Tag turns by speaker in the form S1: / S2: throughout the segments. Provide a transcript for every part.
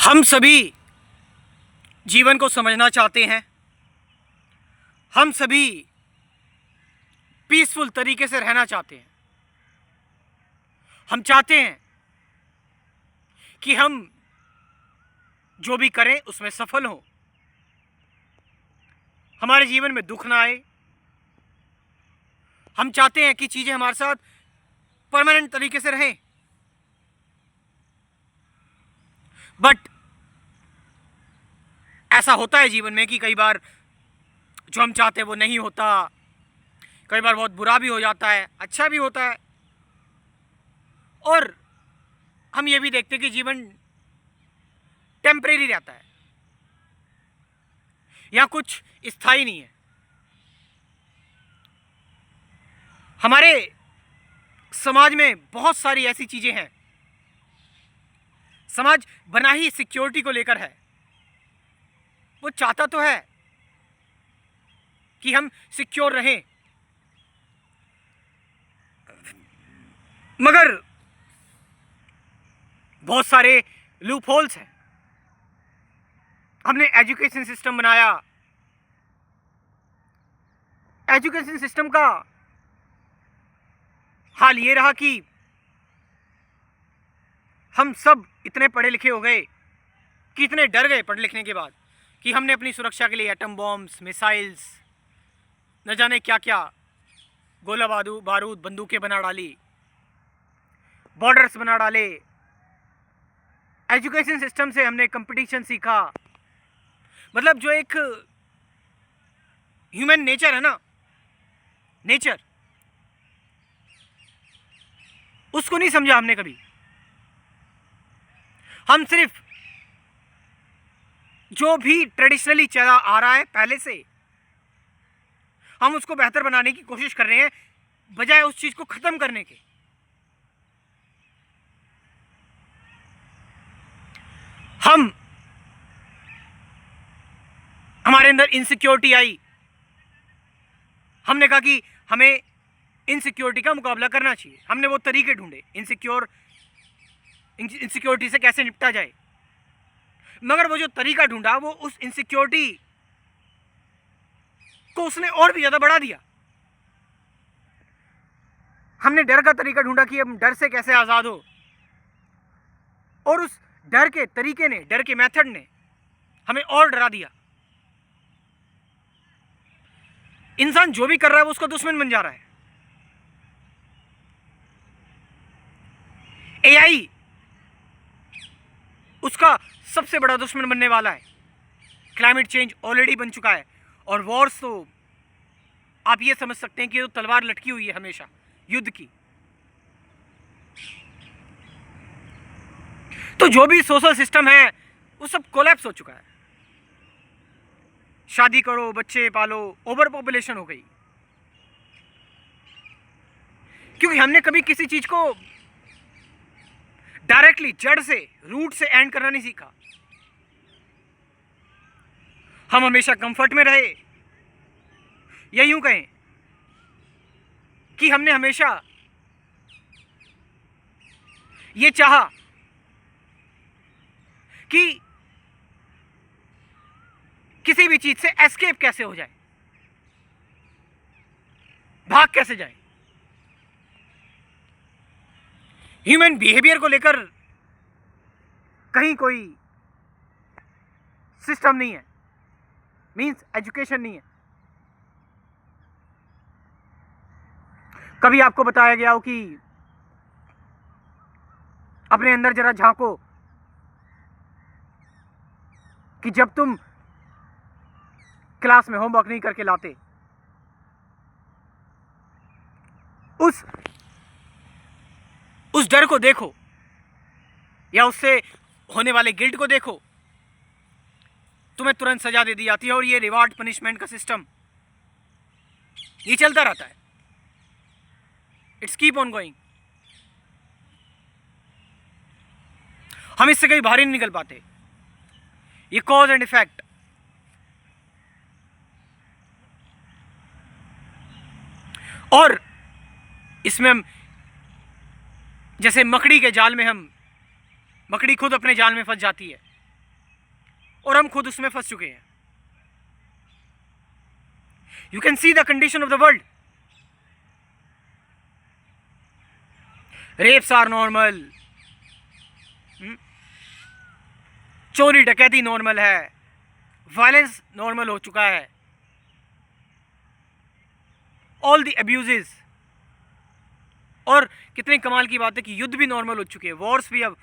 S1: हम सभी जीवन को समझना चाहते हैं। हम सभी पीसफुल तरीके से रहना चाहते हैं। हम चाहते हैं कि हम जो भी करें उसमें सफल हों, हमारे जीवन में दुख ना आए। हम चाहते हैं कि चीजें हमारे साथ परमानेंट तरीके से रहें। बट ऐसा होता है जीवन में कि कई बार जो हम चाहते हैं वो नहीं होता। कई बार बहुत बुरा भी हो जाता है, अच्छा भी होता है। और हम ये भी देखते हैं कि जीवन टेम्परेरी रहता है, या कुछ स्थायी नहीं है। हमारे समाज में बहुत सारी ऐसी चीजें हैं। समाज बना ही सिक्योरिटी को लेकर है। वो चाहता तो है कि हम सिक्योर रहें, मगर बहुत सारे लूप होल्स हैं। हमने एजुकेशन सिस्टम बनाया। एजुकेशन सिस्टम का हाल ये रहा कि हम सब इतने पढ़े लिखे हो गए कि इतने डर गए पढ़ लिखने के बाद कि हमने अपनी सुरक्षा के लिए एटम बॉम्ब्स, मिसाइल्स, न जाने क्या क्या गोला बारूद बंदूकें बना डाली, बॉर्डर्स बना डाले। एजुकेशन सिस्टम से हमने कंपटीशन सीखा। मतलब जो एक ह्यूमन नेचर है ना, नेचर, उसको नहीं समझा हमने कभी। हम सिर्फ जो भी ट्रेडिशनली चला आ रहा है पहले से, हम उसको बेहतर बनाने की कोशिश कर रहे हैं बजाय उस चीज को खत्म करने के। हमारे अंदर इनसिक्योरिटी आई। हमने कहा कि हमें इनसिक्योरिटी का मुकाबला करना चाहिए। हमने वो तरीके ढूंढे इनसिक्योरिटी से कैसे निपटा जाए। मगर वो जो तरीका ढूंढा वो उस इनसिक्योरिटी को उसने और भी ज्यादा बढ़ा दिया। हमने डर का तरीका ढूंढा कि हम डर से कैसे आजाद हो, और उस डर के तरीके ने, डर के मेथड ने हमें और डरा दिया। इंसान जो भी कर रहा है वो उसका दुश्मन बन जा रहा है। एआई उसका सबसे बड़ा दुश्मन बनने वाला है। क्लाइमेट चेंज ऑलरेडी बन चुका है, और वॉर्स तो आप ये समझ सकते हैं कि तो तलवार लटकी हुई है हमेशा युद्ध की। तो जो भी सोशल सिस्टम है वो सब कोलैप्स हो चुका है। शादी करो, बच्चे पालो, ओवर पॉपुलेशन हो गई, क्योंकि हमने कभी किसी चीज को डायरेक्टली जड़ से, रूट से एंड करना नहीं सीखा। हम हमेशा कंफर्ट में रहे, या यूं कहें कि हमने हमेशा ये चाहा कि किसी भी चीज से एस्केप कैसे हो जाए, भाग कैसे जाए। ह्यूमन बिहेवियर को लेकर कहीं कोई सिस्टम नहीं है, मींस एजुकेशन नहीं है। कभी आपको बताया गया हो कि अपने अंदर जरा झांको कि जब तुम क्लास में होमवर्क नहीं करके लाते, उस डर को देखो, या उससे होने वाले गिल्ट को देखो। तुम्हें तुरंत सजा दे दी जाती है, और ये रिवार्ड पनिशमेंट का सिस्टम ये चलता रहता है। It's keep on going. हम इससे कहीं बाहर ही नहीं निकल पाते। ये कॉज एंड इफेक्ट, और इसमें हम जैसे मकड़ी के जाल में, मकड़ी खुद अपने जाल में फंस जाती है। और हम खुद उसमें फंस चुके हैं। You can see the condition of the world. Rapes are normal, चोरी डकैती नॉर्मल है, वायलेंस नॉर्मल हो चुका है, ऑल द अब्यूजेस। और कितने कमाल की बात है कि युद्ध भी नॉर्मल हो चुके हैं, वॉर्स भी अब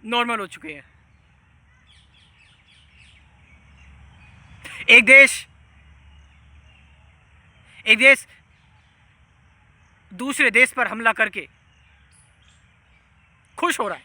S1: नॉर्मल हो चुके हैं। एक देश दूसरे देश पर हमला करके खुश हो रहा है,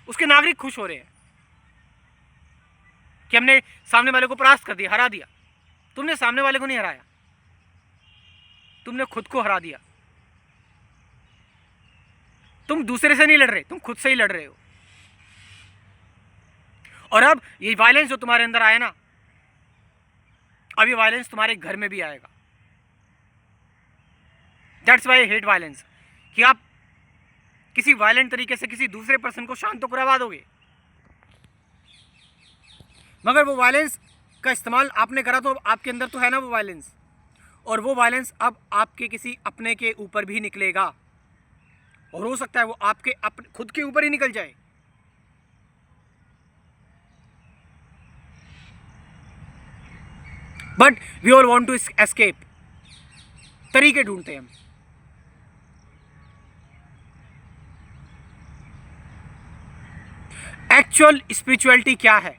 S1: उसके नागरिक खुश हो रहे हैं कि हमने सामने वाले को परास्त कर दिया, हरा दिया। तुमने सामने वाले को नहीं हराया, तुमने खुद को हरा दिया। तुम दूसरे से नहीं लड़ रहे, तुम खुद से ही लड़ रहे हो। और अब ये वायलेंस जो तुम्हारे अंदर आया ना, अब ये वायलेंस तुम्हारे घर में भी आएगा। That's why I hate violence, कि आप किसी वायलेंट तरीके से किसी दूसरे पर्सन को शांत तो करवा दोगे, मगर वो वायलेंस का इस्तेमाल आपने करा तो आपके अंदर तो है ना वो वायलेंस, और वो वायलेंस अब आपके किसी अपने के ऊपर भी निकलेगा, और हो सकता है वो आपके खुद के ऊपर ही निकल जाए। But we all want to escape, तरीके ढूंढते हैं हम। एक्चुअल स्पिरिचुअलिटी क्या है,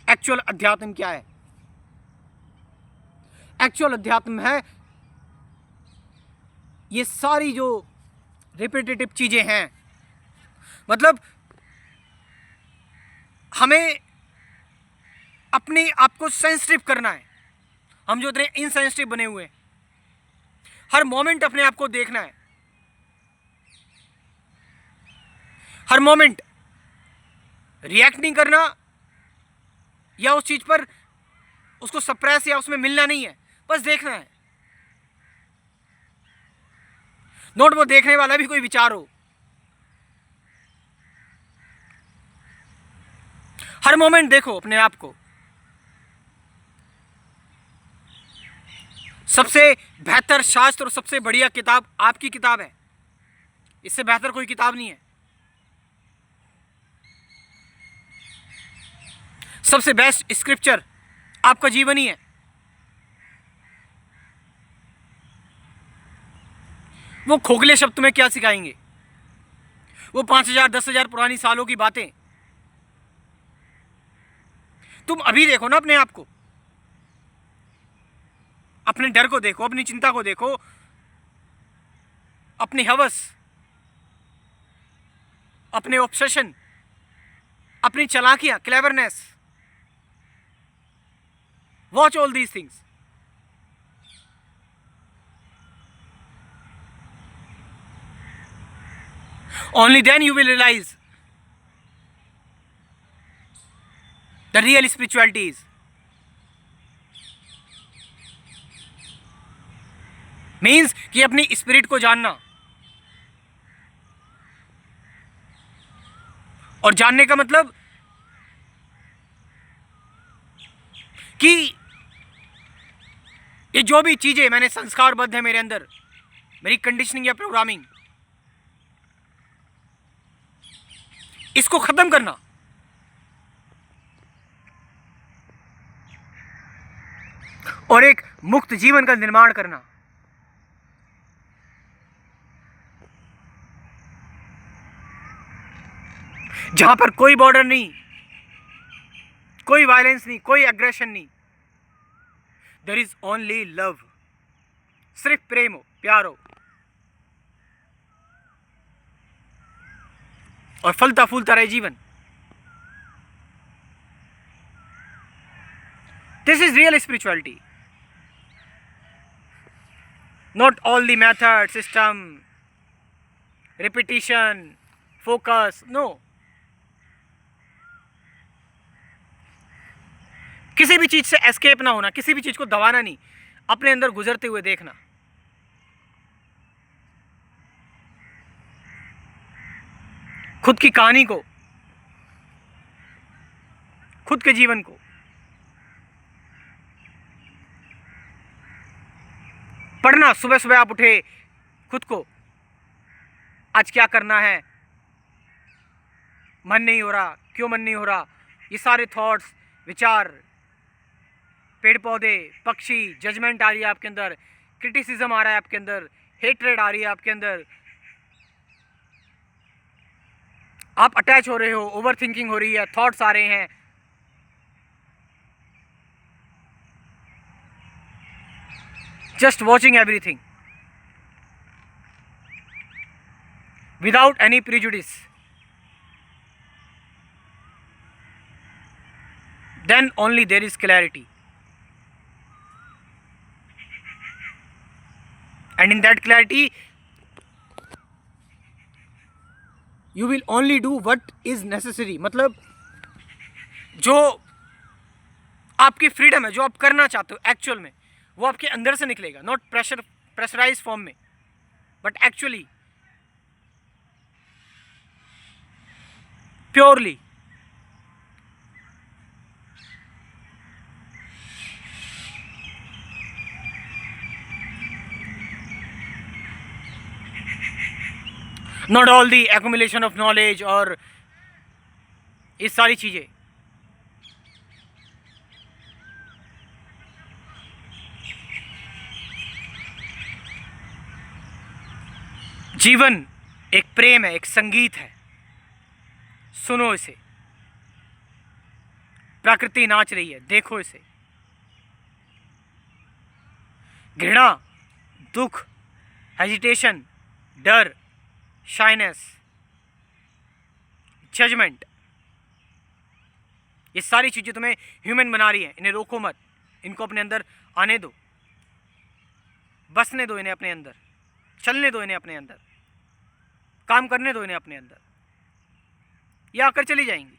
S1: एक्चुअल अध्यात्म क्या है? एक्चुअल अध्यात्म है ये सारी जो रिपीटेटिव चीजें हैं, मतलब हमें अपने आप को सेंसिटिव करना है। हम जो इतने इनसेंसिटिव बने हुए हैं, हर मोमेंट अपने आप को देखना है, हर मोमेंट रिएक्ट नहीं करना, या उस चीज पर उसको सप्रेस या उसमें मिलना नहीं है, बस देखना है। नोट वो देखने वाला भी कोई विचार हो। हर मोमेंट देखो अपने आप को। सबसे बेहतर शास्त्र और सबसे बढ़िया किताब आपकी किताब है, इससे बेहतर कोई किताब नहीं है। सबसे बेस्ट स्क्रिप्चर आपका जीवन ही है। वो खोखले शब्द तुम्हें क्या सिखाएंगे, वो 5,000 10,000 पुरानी सालों की बातें। तुम अभी देखो ना अपने आप को, अपने डर को देखो, अपनी चिंता को देखो, अपनी हवस, अपने ऑब्सेशन, अपनी चालाकियां, cleverness. Watch all these things. Only then you will realize the real spirituality is. Means कि अपनी स्पिरिट को जानना, और जानने का मतलब कि ये जो भी चीजें मैंने संस्कारबद्ध है मेरे अंदर, मेरी कंडीशनिंग या प्रोग्रामिंग, इसको खत्म करना। और एक मुक्त जीवन का निर्माण करना। जहां पर कोई बॉर्डर नहीं, कोई वायलेंस नहीं, कोई एग्रेशन नहीं। देयर इज ओनली लव, सिर्फ प्रेम हो, प्यार हो, और फलता फूलता रहे जीवन। This is real spirituality, not all the method, system, repetition, focus, no. किसी भी चीज से एस्केप ना होना, किसी भी चीज को दबाना नहीं, अपने अंदर गुजरते हुए देखना। खुद की कहानी को खुद के जीवन को। पढ़ना, सुबह सुबह आप उठे, खुद को आज क्या करना है, मन नहीं हो रहा, क्यों मन नहीं हो रहा, ये सारे थॉट्स, विचार, पेड़ पौधे, पक्षी, जजमेंट आ रही है आपके अंदर, क्रिटिसिज्म आ रहा है आपके अंदर, हेट्रेड आ रही है आपके अंदर, आप अटैच हो रहे हो, ओवर थिंकिंग हो रही है, थॉट्स आ रहे हैं, just watching everything without any prejudice, then only there is clarity, and in that clarity you will only do what is necessary। मतलब जो आपकी फ्रीडम है, जो आप करना चाहते हो एक्चुअल में, वो आपके अंदर से निकलेगा, नॉट प्रेशराइज फॉर्म में, but actually purely. Not all the accumulation of knowledge और ये सारी चीज़ें। जीवन एक प्रेम है, एक संगीत है, सुनो इसे, प्रकृति नाच रही है, देखो इसे। घृणा, दुख, हेजिटेशन, डर, शाइनेस, जजमेंट, ये सारी चीज़ें तुम्हें ह्यूमन बना रही हैं। इन्हें रोको मत, इनको अपने अंदर आने दो, बसने दो इन्हें अपने अंदर, चलने दो इन्हें अपने अंदर, काम करने दो इन्हें अपने अंदर, ये आकर चली जाएंगी।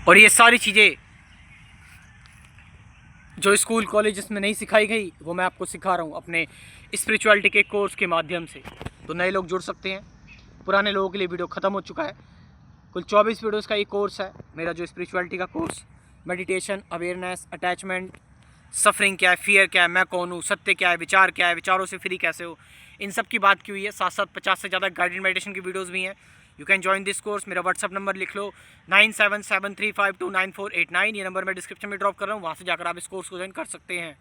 S1: और ये सारी चीज़ें जो स्कूल कॉलेजेस में नहीं सिखाई गई, वो मैं आपको सिखा रहा हूँ अपने स्पिरिचुअलिटी के कोर्स के माध्यम से। तो नए लोग जुड़ सकते हैं, पुराने लोगों के लिए वीडियो ख़त्म हो चुका है। कुल 24 वीडियोस का ये कोर्स है मेरा, जो स्पिरिचुअलिटी का course. Meditation, awareness, attachment, suffering क्या है, फियर क्या है, मैं कौन हूँ, सत्य क्या है, विचार क्या है, विचारों से फ्री कैसे हो, इन सब की बात की हुई है। साथ साथ 50 से ज़्यादा गाइडेड मेडिटेशन की वीडियोज़ भी हैं। You can join this course. मेरा व्हाट्सअप नंबर लिख लो 9773529489। ये नंबर मैं डिस्क्रिप्शन में ड्रॉप कर रहा हूँ, वहाँ से जाकर आप इस कोर्स को ज्वाइन कर सकते हैं।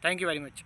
S1: Thank you very much.